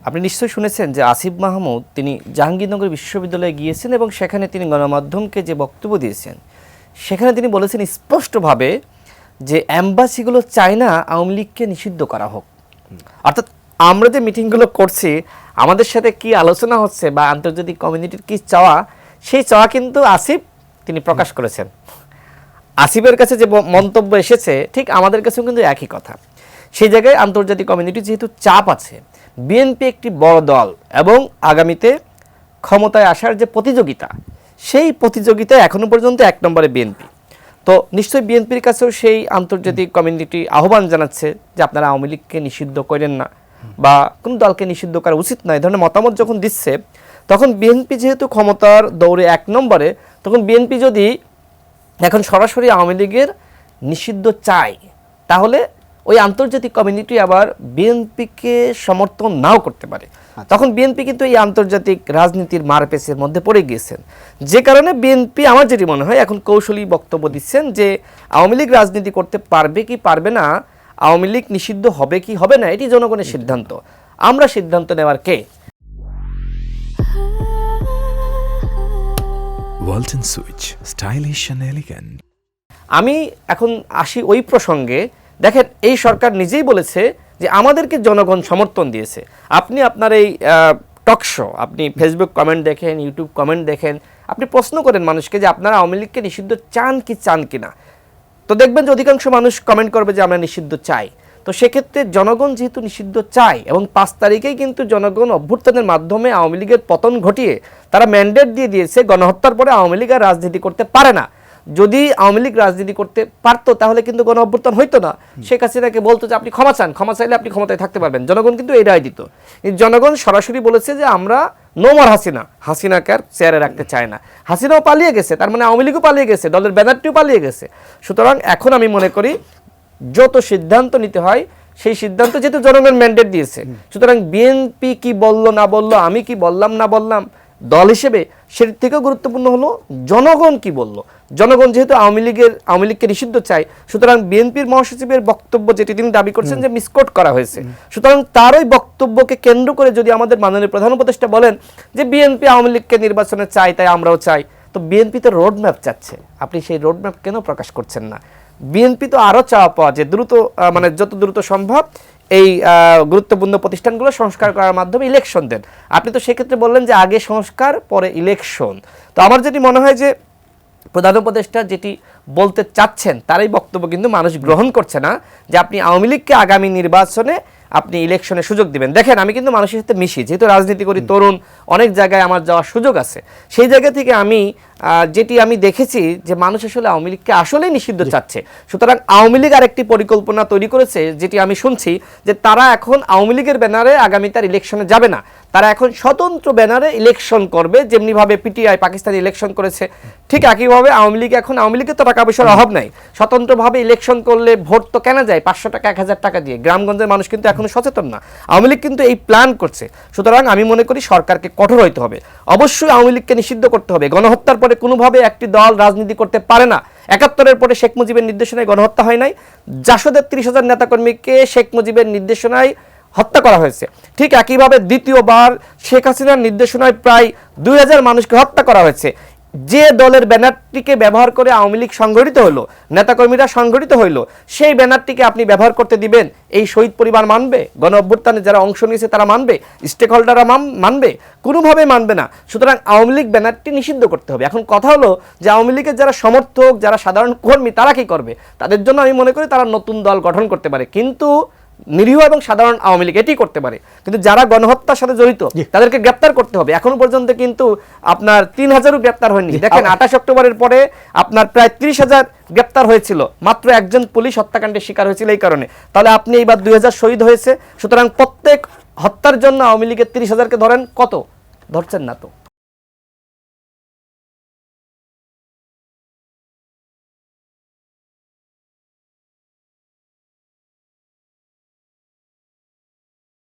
আপনি নিশ্চয়ই শুনেছেন যে আসিফ মাহমুদ তিনি জাহাঙ্গীরনগর বিশ্ববিদ্যালয়ে গিয়েছেন এবং সেখানে তিনি গণমাধ্যমকে যে বক্তব্য দিয়েছেন সেখানে তিনি বলেছেন স্পষ্টভাবে যে অ্যাম্বাসিগুলো চায় না আওয়ামী লীগকে নিষিদ্ধ করা হোক। অর্থাৎ আমরা যে মিটিংগুলো করছি আমাদের সাথে কি আলোচনা হচ্ছে বা আন্তর্জাতিক কমিউনিটির কি চাওয়া, সেই চাওয়া কিন্তু আসিফ তিনি প্রকাশ করেছেন। আসিফের কাছে যে মন্তব্য এসেছে ঠিক আমাদের কাছেও কিন্তু একই কথা। সেই জায়গায় আন্তর্জাতিক কমিউনিটি যেহেতু চাপ আছে, বিএনপি একটি বড় দল এবং আগামীতে ক্ষমতায় আসার যে প্রতিযোগিতা, সেই প্রতিযোগিতায় এখনো পর্যন্ত এক নম্বরে বিএনপি। তো নিশ্চয়ই বিএনপির কাছেও সেই আন্তর্জাতিক কমিউনিটি আহ্বান জানাচ্ছে যে আপনারা আওয়ামী লীগকে নিষিদ্ধ করেন না বা কোনো দলকে নিষিদ্ধ করা উচিত নয়, এই ধরনের মতামত যখন দিচ্ছে, তখন বিএনপি যেহেতু ক্ষমতার দৌড়ে এক নম্বরে, তখন বিএনপি যদি এখন সরাসরি আওয়ামী লীগের নিষিদ্ধ চায় তাহলে ওই আন্তর্জাতিক কমিউনিটি আবার বিএনপিকে সমর্থন নাও করতে পারে। তখন বিএনপি কিন্তু এই আন্তর্জাতিক রাজনীতির মারপেচের মধ্যে পড়ে গিয়েছেন, যে কারণে বিএনপি আমার যেটি মনে হয় এখন কৌশলী বক্তব্য দিচ্ছেন যে আওয়ামী লীগ রাজনীতি করতে পারবে কি পারবে না, আওয়ামী লীগ নিষিদ্ধ হবে কি হবে না, এটি জনগণের সিদ্ধান্ত। আমরা সিদ্ধান্ত নেওয়ার কে? Walton switch, stylish and elegant. আমি এখন আসি ওই প্রসঙ্গে। দেখেন, এই সরকার নিজেই বলেছে যে আমাদেরকে জনগণ সমর্থন দিয়েছে। আপনি আপনার এই টকশো, আপনি ফেসবুক কমেন্ট দেখেন, ইউটিউব কমেন্ট দেখেন, আপনি প্রশ্ন করেন মানুষকে যে আপনারা আওয়ামী লীগকে নিষিদ্ধ চান কি না, তো দেখবেন যে অধিকাংশ মানুষ কমেন্ট করবে যে আমরা নিষিদ্ধ চাই। তো সেক্ষেত্রে জনগণ যেহেতু নিষিদ্ধ চায় এবং 5 তারিখেই কিন্তু জনগণ অভ্যুত্থানের মাধ্যমে আওয়ামী লীগের পতন ঘটিয়ে তারা ম্যান্ডেট দিয়ে দিয়েছে গণহত্যার পরে আওয়ামী লীগ আর রাজনীতি করতে পারে না। যদি আওয়ামী লীগ রাজনীতি করতে পারতো তাহলে কিন্তু গণ অভ্যুত্থান হইতো না। শেখ হাসিনাকে বলতো যে আপনি ক্ষমা চান, ক্ষমা চাইলে আপনি ক্ষমতায় থাকতে পারবেন। জনগণ কিন্তু এই রায় দিত। জনগণ সরাসরি বলেছে যে আমরা নো মর হাসিনা, হাসিনাকে আর চেয়ারে রাখতে চায় না। হাসিনাও পালিয়ে গেছে, তার মানে আওয়ামী লীগও পালিয়ে গেছে, দলের ব্যানারটিও পালিয়ে গেছে। সুতরাং এখন আমি মনে করি যত সিদ্ধান্ত নিতে হয় সেই সিদ্ধান্ত যেহেতু জনগণ ম্যান্ডেট দিয়েছে, সুতরাং বিএনপি কি বললো না বললো, আমি কি বললাম না বললাম, দল হিসেবে সেটির থেকেও গুরুত্বপূর্ণ হলো জনগণ কি বলল। জনগণ যেহেতু আওয়ামী লীগকে নিষিদ্ধ চায়, সুতরাং বিএনপির মহাসচিবের বক্তব্য যেটি তিনি দাবি করছেন যে মিসকোট করা হয়েছে, সুতরাং তার ওই বক্তব্যকে কেন্দ্র করে যদি আমাদের মাননীয় প্রধান উপদেষ্টা বলেন যে বিএনপি আওয়ামী লীগকে নির্বাচনে চায় তাই আমরাও চাই, তো বিএনপি তো রোডম্যাপ চাচ্ছে, আপনি সেই রোডম্যাপ কেন প্রকাশ করছেন না? বিএনপি তো আরও চাওয়া পাওয়া যে দ্রুত, মানে যত দ্রুত সম্ভব এই গুরুত্বপূর্ণ প্রতিষ্ঠানগুলো সংস্কার করার মাধ্যমে ইলেকশন দেন। আপনি তো সেক্ষেত্রে বললেন যে আগে সংস্কার পরে ইলেকশন। তো আমার যেটি মনে হয় যে প্রধান উপদেষ্টা যেটি বলতে চাচ্ছেন তার এই বক্তব্য কিন্তু মানুষ গ্রহণ করছে না, যে আপনি আওয়ামী লীগকে আগামী নির্বাচনে আপনি ইলেকশনে সুযোগ দিবেন। দেখেন, আমি কিন্তু মানুষের সাথে মিশি, যেহেতু রাজনীতি করি, তরুণ, অনেক জায়গায় আমার যাওয়ার সুযোগ আছে। সেই জায়গা থেকে যেটি আমি দেখেছি যে মানুষ আসলে আওয়ামী লীগকে আসলেই নিষিদ্ধ চাচ্ছে। সুতরাং আওয়ামী লীগ আরেকটি পরিকল্পনা তৈরি করেছে, যেটি আমি শুনছি যে তারা এখন আওয়ামী লীগের ব্যানারে আগামী তার ইলেকশনে যাবে না, তারা এখন স্বতন্ত্র ব্যানারে ইলেকশন করবে। যেমনিভাবে পিটিআই পাকিস্তানে ইলেকশন করেছে, ঠিক একইভাবে আওয়ামী লীগ এখন, আওয়ামী লীগের তো টাকা পয়সার অভাব নাই, স্বতন্ত্রভাবে ইলেকশন করলে ভোট তো কেনা যায় 500 টাকা 1000 টাকা দিয়ে। গ্রামগঞ্জের মানুষ কিন্তু এখনো সচেতন না, আওয়ামী লীগ কিন্তু এই প্ল্যান করছে। সুতরাং আমি মনে করি সরকারকে কঠোর হইতে হবে, অবশ্যই আওয়ামী লীগকে নিষিদ্ধ করতে হবে। গণহত্যার পরে কোনোভাবে একটি দল রাজনীতি করতে পারে না। 71-এর পরে শেখ মুজিবের নির্দেশনায় গণহত্যা হয় নাই, জাসদের 30,000 নেতাকর্মীকে শেখ মুজিবের নির্দেশনায় হত্যা করা হয়েছে। ঠিক একইভাবে দ্বিতীয়বার শেখ হাসিনার নির্দেশনায় প্রায় 2000 মানুষকে হত্যা করা হয়েছে। যে দলের ব্যানারটিকে ব্যবহার করে আওয়ামী লীগ সংগঠিত হলো, নেতাকর্মীরা সংগঠিত হইলো, সেই ব্যানারটিকে আপনি ব্যবহার করতে দিবেন? এই শহীদ পরিবার মানবে? গণ অভ্যুত্থানে যারা অংশ নিয়েছে তারা মানবে? স্টেক হোল্ডাররা মানবে? কোনোভাবেই মানবে না। সুতরাং আওয়ামী লীগ ব্যানারটি নিষিদ্ধ করতে হবে। এখন কথা হলো যে আওয়ামী লীগের যারা সমর্থক, যারা সাধারণ কর্মী, তারা কি করবে? তাদের জন্য আমি মনে করি তারা নতুন দল গঠন করতে পারে, কিন্তু নিরীহ এবং সাধারণ আওয়ামী লীগ এটি করতে পারে। কিন্তু যারা গণহত্যার সাথে জড়িত তাদেরকে গ্রেপ্তার করতে হবে। এখনো পর্যন্ত কিন্তু আপনার 3000ও গ্রেপ্তার হয়নি। দেখেন, 28 অক্টোবরের পরে আপনার প্রায় 30,000 গ্রেপ্তার হয়েছিল, মাত্র একজন পুলিশ হত্যাকাণ্ডের শিকার হয়েছিল এই কারণে। তাহলে আপনি এইবার 2000 শহীদ হয়েছে, সুতরাং প্রত্যেক হত্যার জন্য আওয়ামী লীগের 30,000কে ধরেন, কত ধরছেন না তো।